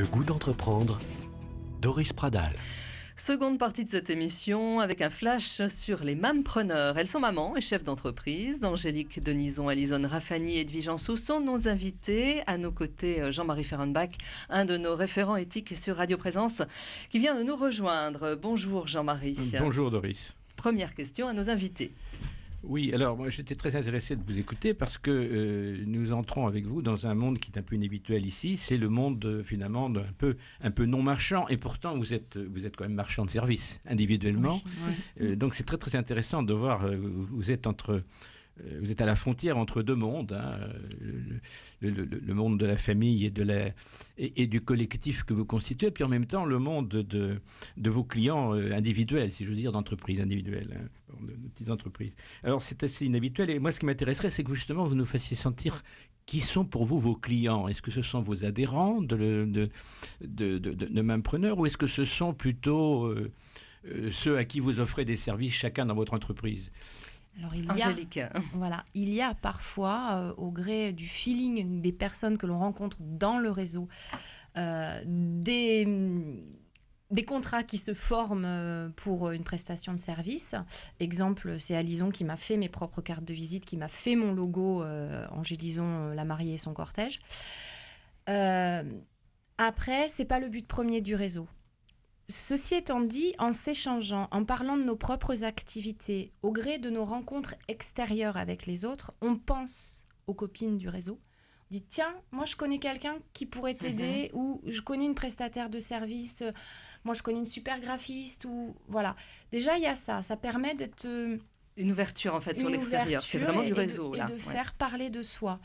Le goût d'entreprendre, Doris Pradal. Seconde partie de cette émission avec un flash sur les mampreneurs. Elles sont mamans et chefs d'entreprise. Angélique Denison, Alison Raffani et Edwige Jansou sont nos invités. À nos côtés, Jean-Marie Ferrenbach, un de nos référents éthiques sur Radio Présence, qui vient de nous rejoindre. Bonjour Jean-Marie. Bonjour Doris. Première question à nos invités. Oui, alors moi j'étais très intéressé de vous écouter parce que nous entrons avec vous dans un monde qui est un peu inhabituel ici. C'est le monde finalement un peu non marchand, et pourtant vous êtes quand même marchand de services individuellement. Oui. Donc c'est très très intéressant de voir vous êtes à la frontière entre deux mondes, hein, le monde de la famille et du collectif que vous constituez, puis en même temps le monde de vos clients individuels, si je veux dire, d'entreprises individuelles, hein, de petites entreprises. Alors c'est assez inhabituel, et moi ce qui m'intéresserait, c'est que justement vous nous fassiez sentir qui sont pour vous vos clients. Est-ce que ce sont vos adhérents de Mampreneur, ou est-ce que ce sont plutôt ceux à qui vous offrez des services chacun dans votre entreprise ? Alors, Angélique. Il y a parfois, au gré du feeling des personnes que l'on rencontre dans le réseau, des contrats qui se forment pour une prestation de service. Exemple, c'est Alison qui m'a fait mes propres cartes de visite, qui m'a fait mon logo Angélison, la mariée et son cortège. Après, c'est pas le but premier du réseau. Ceci étant dit, en s'échangeant, en parlant de nos propres activités, au gré de nos rencontres extérieures avec les autres, on pense aux copines du réseau. On dit, tiens, moi je connais quelqu'un qui pourrait t'aider, ou je connais une prestataire de service, moi je connais une super graphiste, ou voilà. Déjà, il y a ça permet d'être... Une ouverture en fait sur l'extérieur, c'est vraiment du réseau. Et de faire parler de soi.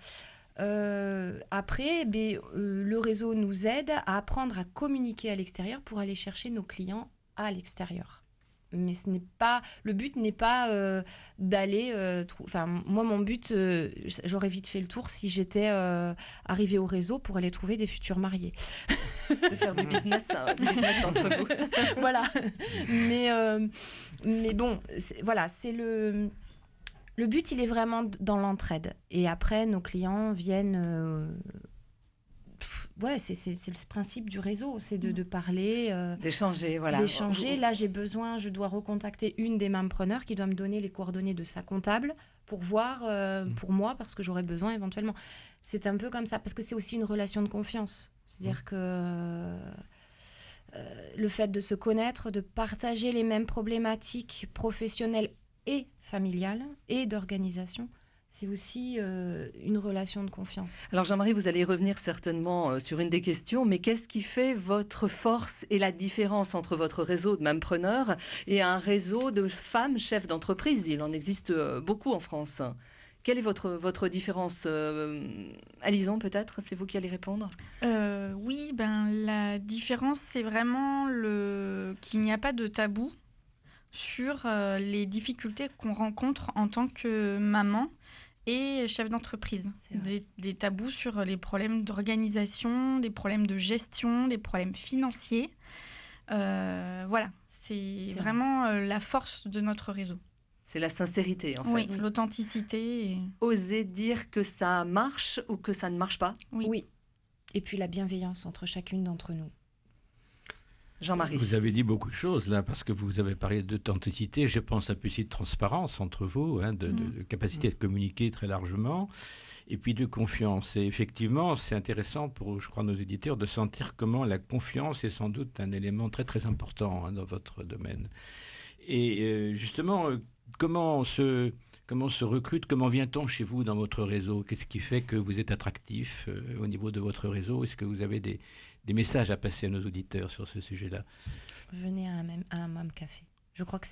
Après, le réseau nous aide à apprendre à communiquer à l'extérieur pour aller chercher nos clients à l'extérieur. Mais le but n'est pas d'aller... moi, mon but, j'aurais vite fait le tour si j'étais arrivée au réseau pour aller trouver des futurs mariés. De faire du business entre vous. Voilà. Mais bon, c'est le... Le but, il est vraiment dans l'entraide. Et après, nos clients viennent... c'est le principe du réseau, c'est de parler... d'échanger, voilà. D'échanger. Là, je dois recontacter une des mampreneurs qui doit me donner les coordonnées de sa comptable pour voir, pour moi, parce que j'aurais besoin éventuellement. C'est un peu comme ça, parce que c'est aussi une relation de confiance. C'est-à-dire que... le fait de se connaître, de partager les mêmes problématiques professionnelles et familiale et d'organisation, c'est aussi une relation de confiance. Alors Jean-Marie, vous allez revenir certainement sur une des questions, mais qu'est-ce qui fait votre force et la différence entre votre réseau de mampreneurs et un réseau de femmes chefs d'entreprise ? Il en existe beaucoup en France. Quelle est votre différence ? Alison, peut-être, c'est vous qui allez répondre ? Oui, la différence, c'est vraiment qu'il n'y a pas de tabou sur les difficultés qu'on rencontre en tant que maman et chef d'entreprise. Des tabous sur les problèmes d'organisation, des problèmes de gestion, des problèmes financiers. Voilà, c'est vraiment la force de notre réseau. C'est la sincérité, en fait. Oui, l'authenticité. Oser dire que ça marche ou que ça ne marche pas. Oui. Et puis la bienveillance entre chacune d'entre nous. Jean-Marie. Vous avez dit beaucoup de choses là, parce que vous avez parlé d'authenticité, je pense un peu aussi de transparence entre vous, hein, de capacité de communiquer très largement, et puis de confiance. Et effectivement, c'est intéressant pour, je crois, nos éditeurs de sentir comment la confiance est sans doute un élément très très important, hein, dans votre domaine. Et justement, comment on se recrute, comment vient-on chez vous dans votre réseau ? Qu'est-ce qui fait que vous êtes attractif au niveau de votre réseau ? Est-ce que vous avez des messages à passer à nos auditeurs sur ce sujet-là ? Venez à un Mam Café. Je crois que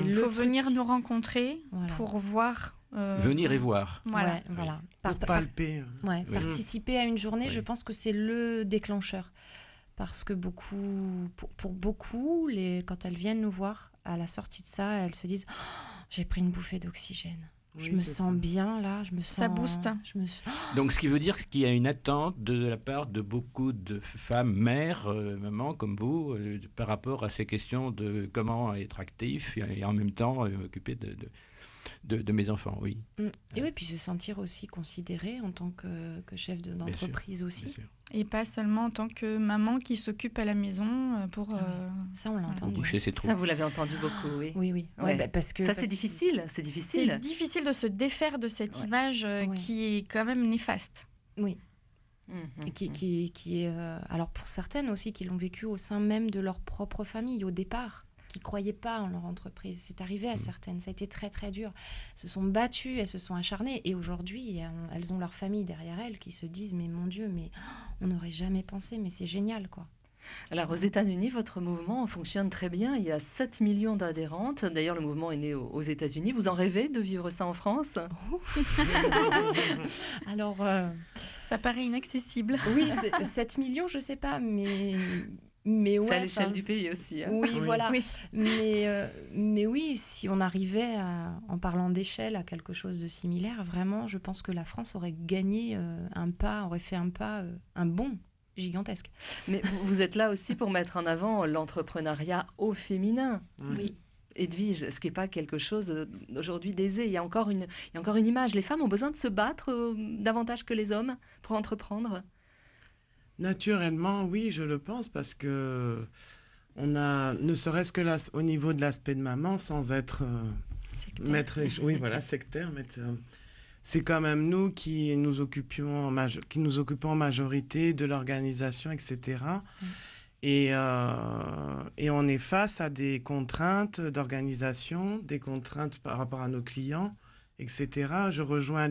Il faut venir nous rencontrer pour voir. Venir et voir. Voilà. Pour palper. Participer à une journée, je pense que c'est le déclencheur. Parce que pour beaucoup, quand elles viennent nous voir, à la sortie de ça, elles se disent j'ai pris une bouffée d'oxygène. Je me sens bien là, ça booste. Donc ce qui veut dire qu'il y a une attente de la part de beaucoup de femmes, mères, mamans comme vous, par rapport à ces questions de comment être actif et en même temps m'occuper de mes enfants, oui. Et oui, puis se sentir aussi considéré en tant que chef d'entreprise aussi. Et pas seulement en tant que maman qui s'occupe à la maison pour... Ça, on l'a Pour entendu. boucher ses trous. Ça, vous l'avez entendu beaucoup, oui. Oui, oui. Ouais. Parce que Ça, c'est difficile. C'est C'est difficile. difficile de se défaire de cette image Ouais. qui est quand même néfaste. Oui. Mhm. Qui est... alors, pour certaines aussi, qui l'ont vécu au sein même de leur propre famille, au départ, qui ne croyaient pas en leur entreprise. C'est arrivé à certaines. Ça a été très, très dur. Elles se sont battues, elles se sont acharnées. Et aujourd'hui, elles ont leur famille derrière elles qui se disent « Mais mon Dieu, mais on n'aurait jamais pensé, mais c'est génial, quoi. » Alors, aux États-Unis, votre mouvement fonctionne très bien. Il y a 7 millions d'adhérentes. D'ailleurs, le mouvement est né aux États-Unis. Vous en rêvez de vivre ça en France? Alors, Ça paraît inaccessible. oui, 7 millions, je ne sais pas, mais ouais. C'est à l'échelle enfin, du pays aussi. Hein. Oui, voilà. Oui. Mais oui, si on arrivait, en parlant d'échelle, à quelque chose de similaire, vraiment, je pense que la France aurait gagné aurait fait un bond gigantesque. Mais vous êtes là aussi pour mettre en avant l'entrepreneuriat au féminin. Oui. Edwige, ce qui n'est pas quelque chose aujourd'hui d'aisé. Il y a encore une image. Les femmes ont besoin de se battre davantage que les hommes pour entreprendre. Naturellement, oui, je le pense, parce que on a, ne serait-ce que au niveau de l'aspect de maman, sans être sectaire, c'est quand même nous qui nous occupons en majorité de l'organisation, etc. Et on est face à des contraintes d'organisation, des contraintes par rapport à nos clients, etc. Je rejoins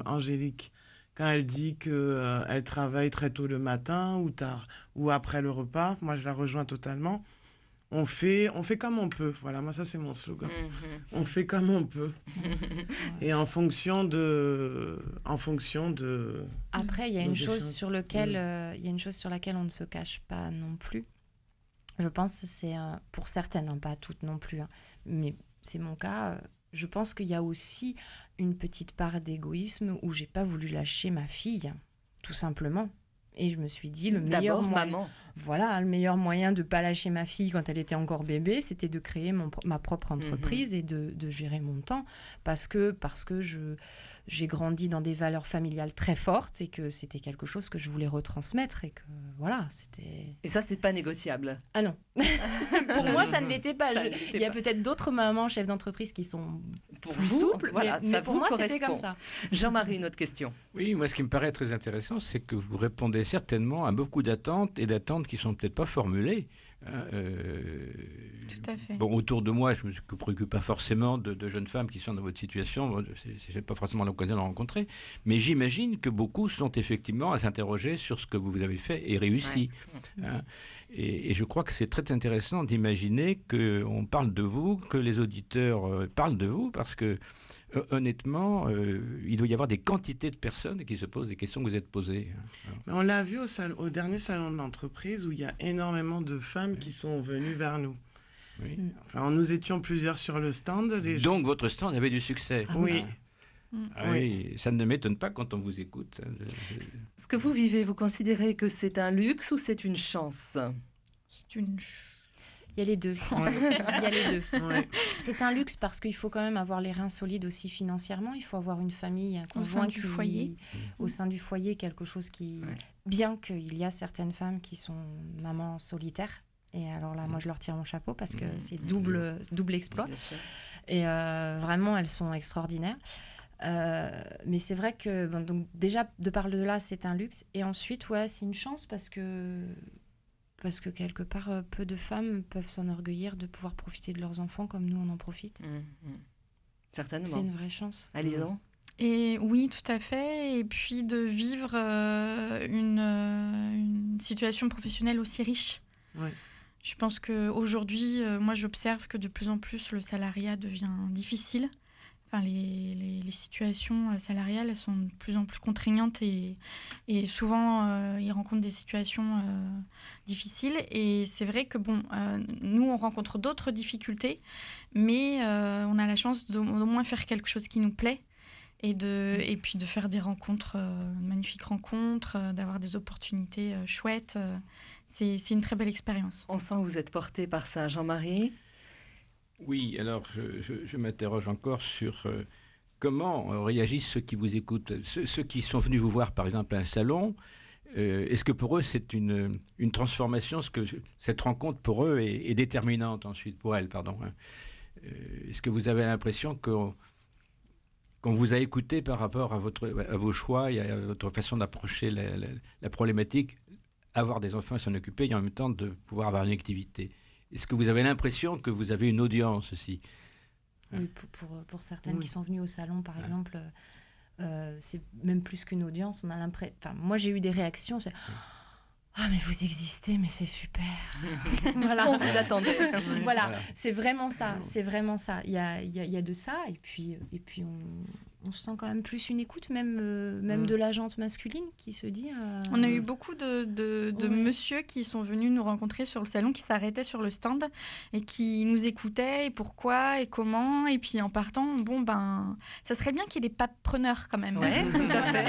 Angélique quand elle dit qu'elle travaille très tôt le matin ou tard ou après le repas. Moi, je la rejoins totalement. On fait comme on peut. Voilà, moi, ça, c'est mon slogan. On fait comme on peut. Et en fonction de... Après, il y a nos une chose échanges. sur laquelle on ne se cache pas non plus. Je pense que c'est pour certaines, hein, pas toutes non plus, hein, mais c'est mon cas. Je pense qu'il y a aussi une petite part d'égoïsme où j'ai pas voulu lâcher ma fille, tout simplement. Et je me suis dit, le meilleur moyen de pas lâcher ma fille quand elle était encore bébé, c'était de créer ma propre entreprise et de gérer mon temps, parce que j'ai grandi dans des valeurs familiales très fortes et que c'était quelque chose que je voulais retransmettre et que voilà, c'était... Et ça, c'est pas négociable. Ah non. Pour moi, ça ne l'était pas. Ça ne l'était Il y a pas. peut-être d'autres mamans chefs d'entreprise qui sont Pour plus vous, souples, voilà, mais ça pour vous moi, correspond. c'était comme ça. Jean-Marie, une autre question. Oui, moi, ce qui me paraît très intéressant, c'est que vous répondez certainement à beaucoup d'attentes et d'attentes qui ne sont peut-être pas formulées. Tout à fait. Bon, autour de moi, je ne me préoccupe pas forcément de jeunes femmes qui sont dans votre situation. Bon, je n'ai pas forcément l'occasion de rencontrer. Mais j'imagine que beaucoup sont effectivement à s'interroger sur ce que vous avez fait et réussi. Hein. Et je crois que c'est très intéressant d'imaginer qu'on parle de vous, que les auditeurs parlent de vous, parce que honnêtement, il doit y avoir des quantités de personnes qui se posent des questions que vous êtes posées. Mais on l'a vu au dernier salon de l'entreprise où il y a énormément de femmes qui sont venues vers nous. Oui. Enfin, nous étions plusieurs sur le stand. Donc votre stand avait du succès. Oui. Ah oui, ça ne m'étonne pas quand on vous écoute. Ce que vous vivez, vous considérez que c'est un luxe ou c'est une chance? C'est une... Il y a les deux. Il y a les deux. Ouais. C'est un luxe parce qu'il faut quand même avoir les reins solides aussi financièrement. Il faut avoir une famille, un conjoint sein du foyer. Au sein du foyer, quelque chose qui... Ouais. Bien qu'il y a certaines femmes qui sont mamans solitaires. Et alors là, moi, je leur tire mon chapeau parce que c'est double exploit. Bien sûr. Et vraiment, elles sont extraordinaires. Mais c'est vrai que donc déjà de par de là c'est un luxe et ensuite c'est une chance parce que quelque part peu de femmes peuvent s'enorgueillir de pouvoir profiter de leurs enfants comme nous on en profite. Certainement. C'est une vraie chance. Alison? Et oui, tout à fait. Et puis de vivre une situation professionnelle aussi riche. Ouais. Je pense qu'aujourd'hui, moi j'observe que de plus en plus le salariat devient difficile. Enfin, les situations salariales elles sont de plus en plus contraignantes et souvent ils rencontrent des situations difficiles. Et c'est vrai que nous on rencontre d'autres difficultés, mais on a la chance d'au moins faire quelque chose qui nous plaît et puis de faire des rencontres, magnifiques rencontres, d'avoir des opportunités chouettes. C'est une très belle expérience. On sent que vous êtes porté par ça. Jean-Marie? Oui, alors je m'interroge encore sur comment réagissent ceux qui vous écoutent. Ceux qui sont venus vous voir, par exemple, à un salon, Est-ce que pour eux, c'est une transformation, ce que cette rencontre pour eux est déterminante ensuite, pour elles, pardon. Est-ce que vous avez l'impression qu'on vous a écouté par rapport à vos choix et à votre façon d'approcher la problématique, avoir des enfants et s'en occuper, et en même temps de pouvoir avoir une activité? Est-ce que vous avez l'impression que vous avez une audience aussi? Oui, pour certaines qui sont venues au salon, par exemple, c'est même plus qu'une audience. On a l'impression. Enfin, moi, j'ai eu des réactions. C'est ah, mais vous existez, mais c'est super. Voilà, on vous attendait. Voilà, c'est vraiment ça. C'est vraiment ça. Il y a de ça, et puis on se sent quand même plus une écoute, même de la gente masculine qui se dit. On a eu beaucoup de messieurs qui sont venus nous rencontrer sur le salon, qui s'arrêtaient sur le stand et qui nous écoutaient, et pourquoi et comment, et puis en partant, ça serait bien qu'il y ait des papepreneurs quand même. Ouais, tout à fait.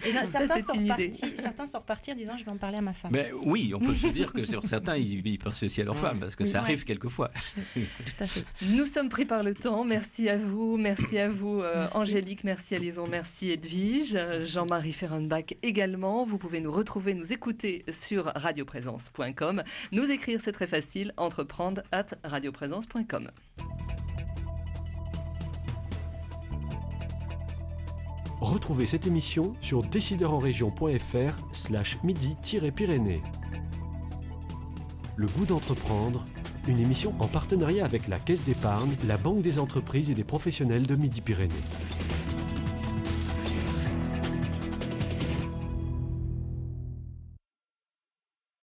Et là, certains sont repartis en disant je vais en parler à ma femme. Mais oui, on peut se dire que sur certains, ils pensent aussi à leur femme, parce que ça arrive quelquefois. Tout à fait. Nous sommes pris par le temps. Merci à vous. Merci. Angélique, merci à Lison, merci Edwige, Jean-Marie Ferrenbach également. Vous pouvez nous retrouver, nous écouter sur radioprésence.com. Nous écrire, c'est très facile, entreprendre@radioprésence.com. Retrouvez cette émission sur décideurenrégion.fr/midi-pyrénées. Le goût d'entreprendre, une émission en partenariat avec la Caisse d'épargne, la Banque des entreprises et des professionnels de Midi-Pyrénées.